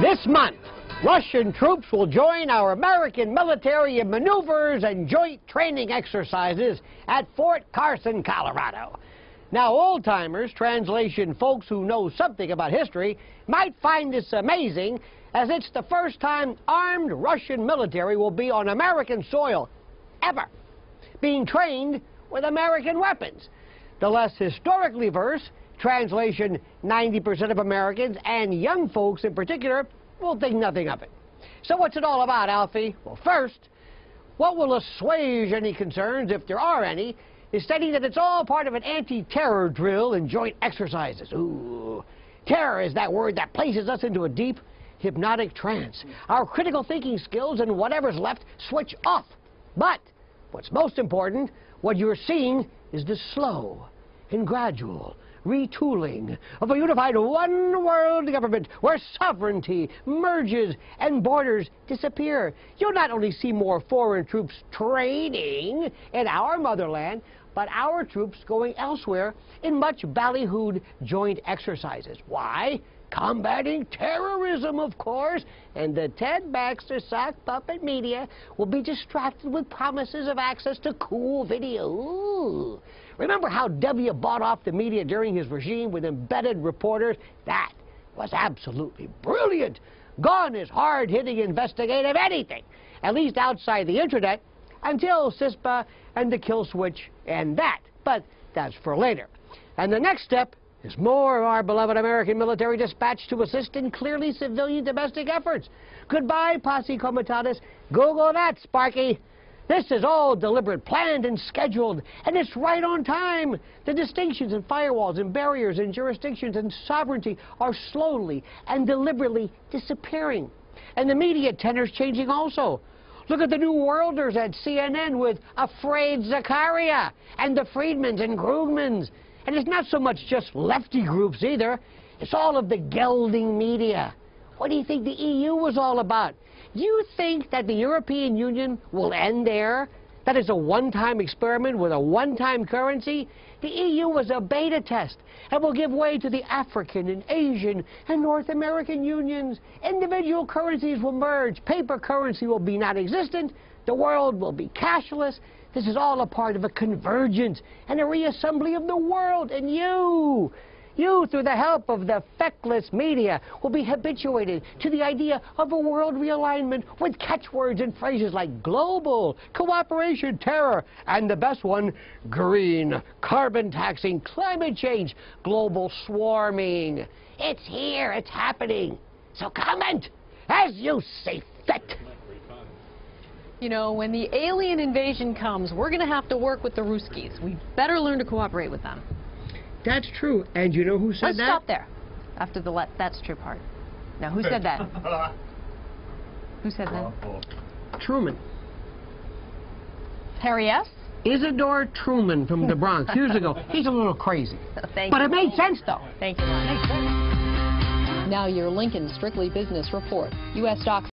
This month, Russian troops will join our American military in maneuvers and joint training exercises at Fort Carson, Colorado. Now, old-timers, translation folks who know something about history, might find this amazing, as it's the first time armed Russian military will be on American soil, ever, being trained with American weapons. The less historically versed, translation 90% of Americans, and young folks in particular, will think nothing of it. So what's it all about, Alfie? Well, first, what will assuage any concerns, if there are any, is stating that it's all part of an anti-terror drill and joint exercises. Ooh, terror is that word that places us into a deep, hypnotic trance. Our critical thinking skills and whatever's left switch off. But what's most important, what you're seeing is the slow and gradual retooling of a unified one-world government where sovereignty merges and borders disappear. You'll not only see more foreign troops training in our motherland, but our troops going elsewhere in much ballyhooed joint exercises. Why? Combating terrorism, of course, and the Ted Baxter sock puppet media will be distracted with promises of access to cool video. Ooh. Remember how W bought off the media during his regime with embedded reporters? That was absolutely brilliant. Gone is hard-hitting investigative anything, at least outside the internet, until CISPA and the kill switch and that. But that's for later. And the next step is more of our beloved American military dispatched to assist in clearly civilian domestic efforts. Goodbye, Posse Comitatus. Google that, Sparky. This is all deliberate, planned, and scheduled, and it's right on time. The distinctions and firewalls and barriers and jurisdictions and sovereignty are slowly and deliberately disappearing. And the media tenor's changing also. Look at the New Worlders at CNN with Afraid Zakaria and the Friedmans and Krugmans. And it's not so much just lefty groups either. It's all of the gelding media. What do you think the EU was all about? Do you think that the European Union will end there? That is a one-time experiment with a one-time currency? The EU was a beta test and will give way to the African and Asian and North American unions. Individual currencies will merge. Paper currency will be non-existent. The world will be cashless. This is all a part of a convergence and a reassembly of the world. And you, through the help of the feckless media, will be habituated to the idea of a world realignment with catchwords and phrases like global, cooperation, terror, and the best one, green, carbon taxing, climate change, global swarming. It's here, it's happening. So comment as you see fit. You know, when the alien invasion comes, we're going to have to work with the Ruskies. We better learn to cooperate with them. That's true. And you know who said that? Let's stop there after the that's true part. Now, who said that? Who said that? Truman. Harry S.? Isidore Truman from the Bronx years ago. He's a little crazy. Thank but you. It made sense, though. Thank you. Now your Lincoln Strictly Business Report. U.S. stocks